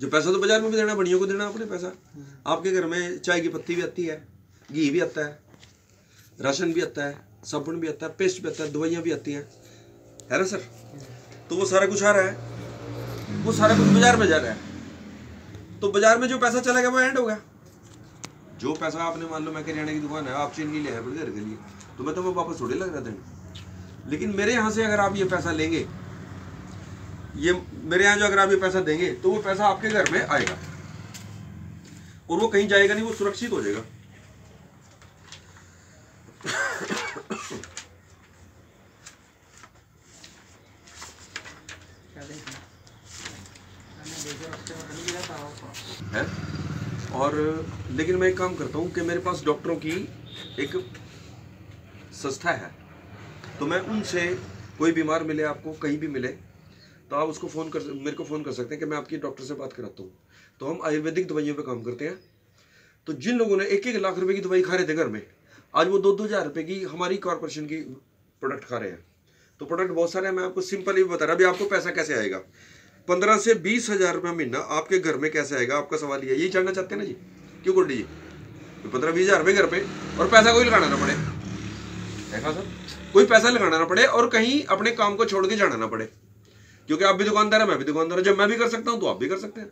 जो पैसा तो बाजार में भी देना, बढ़िया को देना अपने पैसा। आपके घर में चाय की पत्ती भी आती है, घी भी आता है, राशन भी आता है, साबुन भी आता है, पेस्ट भी आता है, दवाइयाँ भी आती हैं, है ना सर? तो वो सारा कुछ आ रहा है, वो सारा कुछ बाजार में जा रहा है। तो बाजार में जो पैसा चला गया वो एंड हो गया। जो पैसा आपने, मान लो मैं किराने की दुकान है, आप चीनी ले आए अपने घर के लिए, तो मैं तो वो वापस थोड़े लग रहा देंगे। लेकिन मेरे यहाँ से अगर आप ये पैसा लेंगे, ये मेरे यहाँ जो अगर आप ये पैसा देंगे, तो वो पैसा आपके घर में आएगा और वो कहीं जाएगा नहीं, वो सुरक्षित हो जाएगा। है। और लेकिन मैं एक काम करता हूँ कि मेरे पास डॉक्टरों की एक संस्था है, तो मैं उनसे, कोई बीमार मिले आपको कहीं भी मिले, तो आप उसको मेरे को फ़ोन कर सकते हैं कि मैं आपकी डॉक्टर से बात कराता हूँ। तो हम आयुर्वेदिक दवाइयों पे काम करते हैं। तो जिन लोगों ने 1-1 लाख रुपए की दवाई खा रहे थे घर में, आज वो 2-2 हज़ार रुपये की हमारी कॉर्पोरेशन की प्रोडक्ट खा रहे हैं। तो प्रोडक्ट बहुत सारे हैं, मैं आपको सिंपल ही बता रहा। अभी आपको पैसा कैसे आएगा, 15 से 20 हज़ार रुपये महीना आपके घर में कैसे आएगा, आपका सवाल ये यही जानना चाहते हैं ना जी? क्यों गोल्डी जी? 15-20 हज़ार रुपये घर पे, और पैसा कोई लगाना ना पड़े, ऐसा सर, कोई पैसा लगाना ना पड़े और कहीं अपने काम को छोड़ के जाना ना पड़े, क्योंकि आप भी दुकानदार है, मैं भी दुकानदार हूं। जब मैं भी कर सकता हूं तो आप भी कर सकते हैं।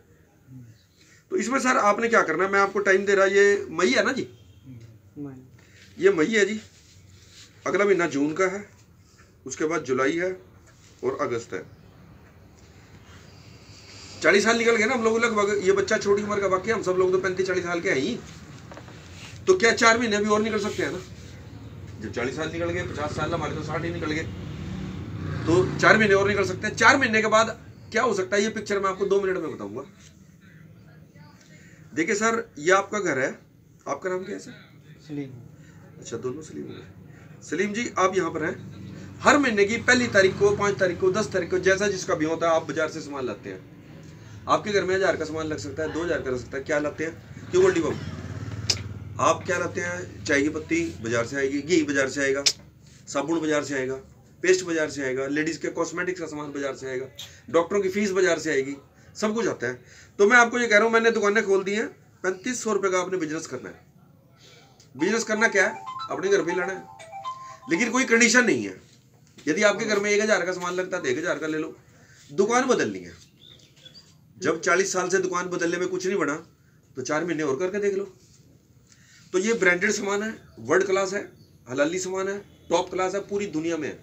तो इसमें सर आपने क्या करना है, मैं आपको टाइम दे रहा, ये मई है ना जी, ये मई है जी, अगला महीना जून का है, उसके बाद जुलाई है और अगस्त है। 40 साल निकल गए ना हम लोग लगभग। ये बच्चा छोटी उम्र का, बाकी हम सब लोग तो 35-40 साल के हैं ही। तो क्या 4 महीने भी और निकल सकते हैं ना? जब 40 साल निकल गए, 50 साल, हमारे तो 60 ही निकल गए, तो 4 महीने और निकल सकते हैं। 4 महीने के बाद क्या हो सकता है, ये पिक्चर मैं आपको 2 मिनट में बताऊंगा। देखिए सर, ये आपका घर है, आपका नाम क्या है सर? सलीम। अच्छा, दोनों सलीम है। सलीम जी, आप यहाँ पर हैं। हर महीने की 1 तारीख को, 5 तारीख को, 10 तारीख को, जैसा जिसका भी होता है, आप बाजार से सामान लाते हैं। आपके घर में 1000 का सामान लग सकता है, 2000 का लग सकता है। क्या लाते हैं? क्यों गोल्डी बाबू, आप क्या लाते हैं? चाय की पत्ती बाजार से आएगी, घी बाजार से आएगा, साबुन बाजार से आएगा, पेस्ट बाजार से आएगा, लेडीज के कॉस्मेटिक्स का सामान बाजार से आएगा, डॉक्टरों की फीस बाजार से आएगी, सब कुछ आता है। तो मैं आपको ये कह रहा हूँ, मैंने दुकानें खोल दी हैं, 3500 रुपये का आपने बिजनेस करना है। बिजनेस करना क्या है, अपने घर पे लाना है, लेकिन कोई कंडीशन नहीं है। यदि आपके घर में 1000 का सामान लगता है तो 1000 का ले लो। दुकान बदलनी है, जब 40 साल से दुकान बदलने में कुछ नहीं बना, तो 4 महीने और करके देख लो। तो ये ब्रांडेड सामान है, वर्ल्ड क्लास है, हलाली सामान है, टॉप क्लास है, पूरी दुनिया में है।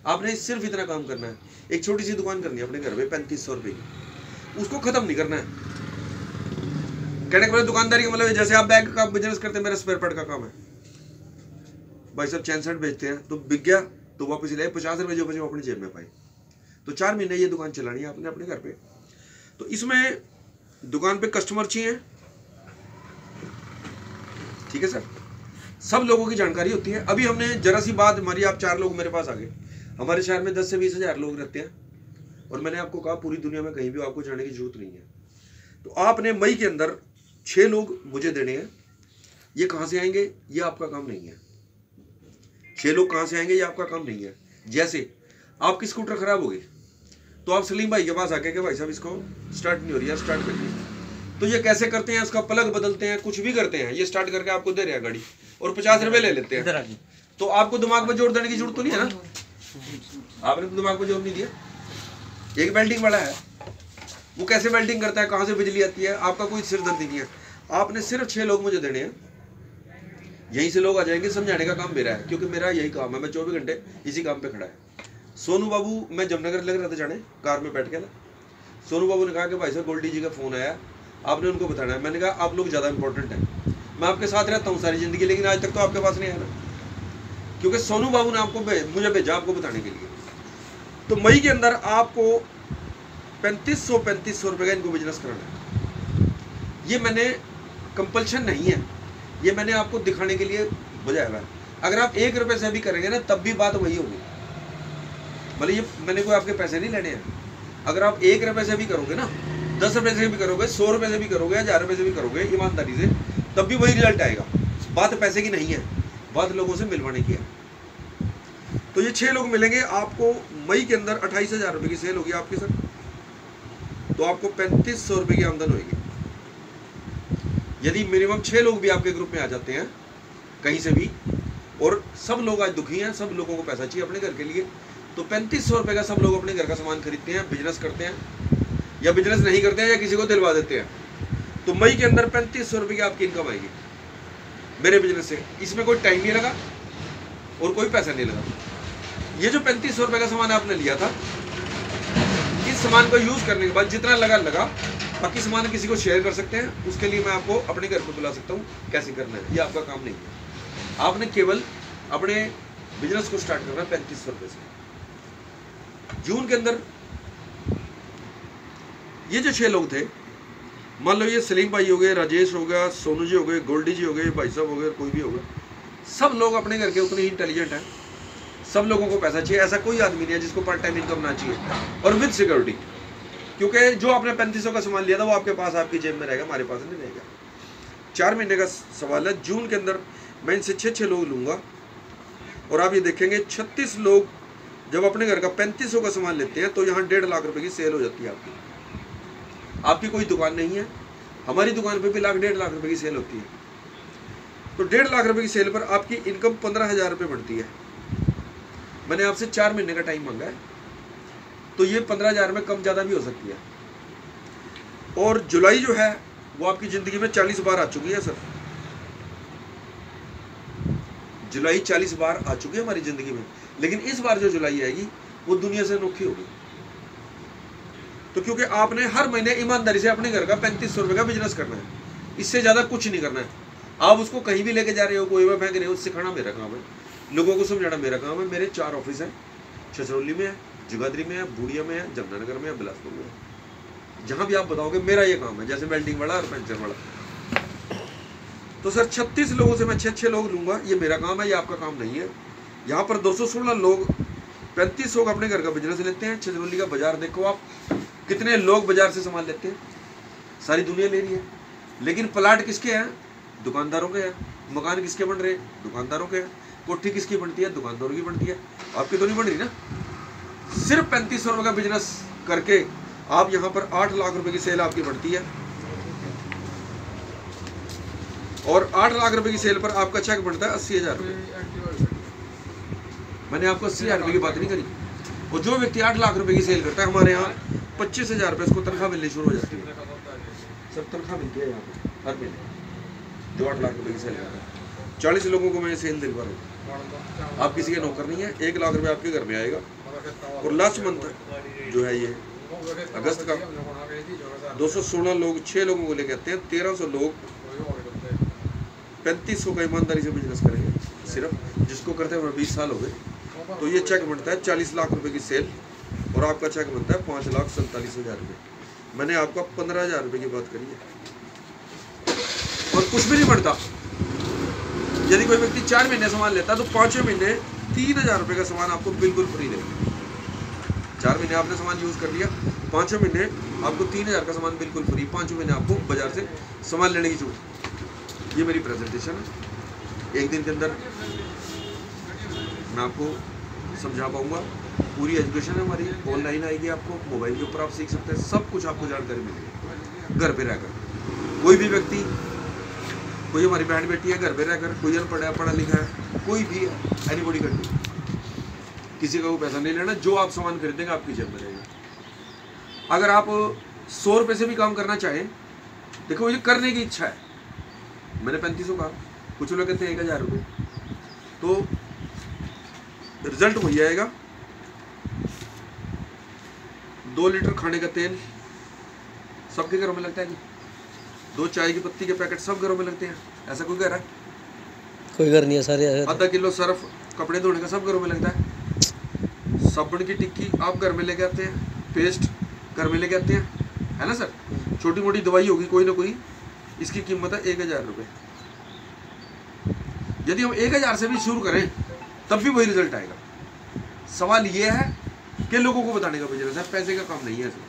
आपने सिर्फ इतना काम करना है, एक छोटी सी दुकान करनी है अपने घर में 3500 रुपये की, उसको खत्म नहीं करना है। कहने के बाद दुकानदारी का मतलब जैसे आप बैग का बिजनेस करते हैं, मेरा स्पेयर पार्ट का काम है। भाई साहब चैन शर्ट बेचते हैं, तो बिक गया तो वापस ले, 50 रुपये जो बचे अपनी जेब में पाए। तो 4 महीने ये दुकान चलानी है आपने अपने घर पे। तो इसमें दुकान पे कस्टमर चाहिए, ठीक है सर, सब लोगों की जानकारी होती है। अभी हमने जरा सी बात हमारी, आप 4 लोग मेरे पास आ गए। हमारे शहर में 10 से 20 हज़ार लोग रहते हैं, और मैंने आपको कहा पूरी दुनिया में कहीं भी आपको जाने की जरूरत नहीं है। तो आपने मई के अंदर 6 लोग मुझे देने हैं। ये कहाँ से आएंगे, ये आपका काम नहीं है। 6 लोग कहाँ से आएंगे, ये आपका काम नहीं है। जैसे आपकी स्कूटर खराब होगी, तो आप सलीम भाई के पास आके कि भाई साहब इसको स्टार्ट नहीं हो रही है, स्टार्ट करिए। तो ये कैसे करते हैं, इसका प्लग बदलते हैं, कुछ भी करते हैं, ये स्टार्ट करके आपको दे रहे हैं गाड़ी, और 50 रुपये ले लेते हैं। तो आपको दिमाग में जोर देने की जरूरत तो नहीं है ना, आपने तो दिमाग में जोर नहीं दिया। एक वेल्डिंग वाला है, वो कैसे वेल्डिंग करता है, कहाँ से बिजली आती है, आपका कोई सिरदर्दी नहीं है। आपने सिर्फ 6 लोग मुझे देने हैं, यहीं से लोग आ जाएंगे। समझाने का काम मेरा है, क्योंकि मेरा यही काम है, मैं 24 घंटे इसी काम पे खड़ा है। सोनू बाबू, मैं जमनगर लग रहा था जाने, कार में बैठ के ना, सोनू बाबू ने कहा कि भाई साहब गोल्डी जी का फ़ोन आया, आपने उनको बताना है। मैंने कहा आप लोग ज़्यादा इंपॉर्टेंट हैं, मैं आपके साथ रहता हूँ सारी ज़िंदगी, लेकिन आज तक तो आपके पास नहीं आया ना, क्योंकि सोनू बाबू ने आपको मुझे भेजा आपको बताने के लिए। तो मई के अंदर आपको 3500 रुपये का इनको बिजनेस करना है। ये मैंने कंपल्शन नहीं है, ये मैंने आपको दिखाने के लिए बुझाया हुआ है। अगर आप 1 रुपये से भी करेंगे ना, तब भी बात वही होगी। भले ये मैंने कोई आपके पैसे नहीं लेने हैं। अगर आप 1 रुपये से भी करोगे ना, 10 रुपये से भी करोगे, 100 रुपये से भी करोगे, 1000 रुपये से भी करोगे ईमानदारी से, तब भी वही रिजल्ट आएगा। बात पैसे की नहीं है, बात लोगों से मिलवाने की है। तो ये 6 लोग मिलेंगे आपको मई के अंदर। 28,000 रुपये की सेल होगी आपकी सर। तो आपको 3500 रुपये की आमदन होगी। यदि मिनिमम 6 लोग भी आपके ग्रुप में आ जाते हैं कहीं से भी, और सब लोग आज दुखी हैं, सब लोगों को पैसा चाहिए अपने घर के लिए, तो 3500 रुपये का सब लोग अपने घर का सामान खरीदते हैं, बिजनेस करते हैं या बिजनेस नहीं करते हैं या किसी को दिलवा देते हैं, तो मई के अंदर 3500 रुपये की आपकी इनकम आएगी मेरे बिजनेस से। इसमें कोई टाइम नहीं लगा और कोई पैसा नहीं लगा। ये जो 3500 रुपये का सामान आपने लिया था, इस सामान को यूज करने के बाद जितना लगा, बाकी सामान किसी को शेयर कर सकते हैं, उसके लिए मैं आपको अपने घर पर बुला सकता हूँ, कैसे करना है ये आपका काम नहीं है। आपने केवल अपने बिजनेस को स्टार्ट करना है 3500 रुपये से। जून के अंदर ये जो 6 लोग थे, मान लो ये सलीम भाई हो गए, राजेश हो गया, सोनू जी हो गए, गोल्डी जी हो गए, भाई साहब हो गए, कोई भी होगा, सब लोग अपने घर के उतने ही इंटेलिजेंट हैं, सब लोगों को पैसा चाहिए। ऐसा कोई आदमी नहीं है जिसको पार्ट टाइम इनकम ना चाहिए, और विद सिक्योरिटी, क्योंकि जो आपने 3500 का सामान लिया था वो आपके पास, आपकी जेब में रहेगा, हमारे पास नहीं रहेगा। 4 महीने का सवाल है। जून के अंदर मैं इनसे 6 लोग लूँगा, और आप ये देखेंगे 36 लोग जब अपने घर का 3500 का सामान लेते हैं तो यहाँ 1.5 लाख रुपए की सेल हो जाती है आपकी कोई दुकान नहीं है, हमारी दुकान पे भी 1.5 लाख रुपए की सेल होती है। तो 1.5 लाख रुपए की सेल पर आपकी इनकम 15,000 रुपये बढ़ती है। मैंने आपसे 4 महीने का टाइम मांगा है, तो ये 15,000 में कम ज़्यादा भी हो सकती है। और जुलाई जो है वो आपकी ज़िंदगी में 40 बार आ चुकी है सर, जुलाई 40 बार आ चुकी है हमारी ज़िंदगी में, लेकिन इस बार जो जुलाई आएगी वो दुनिया से अनोखी होगी। तो क्योंकि आपने हर महीने ईमानदारी से अपने घर का 3500 रुपये का बिजनेस करना है, इससे ज़्यादा कुछ नहीं करना है। आप उसको कहीं भी लेके जा रहे हो, कोई में फेंक रहे हो, सिखाना मेरा काम है, लोगों को समझाना मेरा काम है। मेरे 4 ऑफिस हैं, छछरौली में है, जगाधरी में है, बूढ़िया में है, जमुनानगर में है, बिलासपुर में है। जहाँ भी आप बताओगे मेरा ये काम है, जैसे वेल्डिंग वाला और पंचर वाला। तो सर 36 लोगों से मैं 6 लोग लूँगा, ये मेरा काम है, ये आपका काम नहीं है। यहाँ पर 216 लोग 3500 का अपने घर का बिजनेस लेते हैं। छछरौली का बाजार देखो आप, कितने लोग बाजार से सामान लेते हैं, सारी दुनिया ले रही है। लेकिन प्लाट किसके हैं? दुकानदारों के हैं। मकान किसके बन रहे हैं? दुकानदारों के हैं। कोठी किसकी बनती है? दुकानदारों की बनती है, आपकी तो नहीं बन रही ना। सिर्फ 3500 रुपये का बिजनेस करके आप यहाँ पर 8 लाख रुपए की सेल आपकी बढ़ती है, और 8 लाख रुपए की सेल पर आपका चेक बनता है 80,000 रुपये। मैंने आपको 80,000 रुपये की बात नहीं करी। और जो व्यक्ति 8 लाख रुपए की सेल करता है, हमारे यहाँ 25,000 रुपये उसको तनख्वाह मिलनी शुरू हो जाती है। सब तनख्वाह मिलती है यहाँ पर हर महीने, जो 8 लाख रुपए की सेल करता है। 40 लोगों को मैं सेल दिलवा रहा हूँ। आप किसी के नौकर नहीं है, 1 लाख रुपये आपके घर में आएगा। और लास्ट मंथ जो है ये अगस्त का 216 लोग 6 लोगों को लेके आते हैं। 1300 लोग 3500 का ईमानदारी से बिजनेस करेंगे, सिर्फ जिसको करते हुए 20 साल हो गए। तो ये चेक बनता है 40 लाख रुपए की सेल, और आपका चेक बनता है 5,47,000 रुपये। मैंने आपका 15,000 रुपये की बात करी है, और कुछ भी नहीं बढ़ता। यदि कोई व्यक्ति 4 महीने सामान लेता है तो 5वें महीने 3,000 रुपये का सामान आपको बिल्कुल फ्री देगा। 4 महीने आपने सामान यूज़ कर लिया, 5वें महीने आपको 3,000 का सामान बिल्कुल फ्री, 5वें महीने आपको बाजार से सामान लेने की छूट। ये मेरी प्रेजेंटेशन है, 1 दिन के अंदर मैं आपको समझा पाऊँगा। पूरी एजुकेशन है हमारी, ऑनलाइन आएगी, आपको मोबाइल के ऊपर आप सीख सकते हैं, सब कुछ आपको जानकारी मिलेगी घर पे रहकर। कोई भी व्यक्ति, कोई हमारी बहन बेटी है घर पे रहकर, कोई अनपढ़ है, पढ़ा लिखा है, कोई भी है, एनीबॉडी कर दो, किसी का वो पैसा नहीं लेना। जो आप सामान खरीदेंगे आपकी जेब में रहेगा। अगर आप 100 रुपये से भी काम करना चाहें, देखो ये करने की इच्छा है। मैंने 3500 कहा, कुछ लोग कहते हैं 1,000 रुपये, तो रिजल्ट वही आएगा। 2 लीटर खाने का तेल सबके घरों में लगता है, 2 चाय की पत्ती के पैकेट सब घरों में लगते हैं। ऐसा कोई घर है? कोई घर नहीं है सारे। आधा किलो सर्फ कपड़े धोने का सब घरों में लगता है। साबुन की टिक्की आप घर में लेके आते हैं, पेस्ट घर में लेके आते हैं, है ना सर। छोटी मोटी दवाई होगी कोई ना कोई, इसकी कीमत है 1,000 रुपये। यदि हम 1,000 से भी शुरू करें तब भी वही रिजल्ट आएगा। सवाल ये है कि लोगों को बताने का बिजनेस है, पैसे का काम नहीं है सर।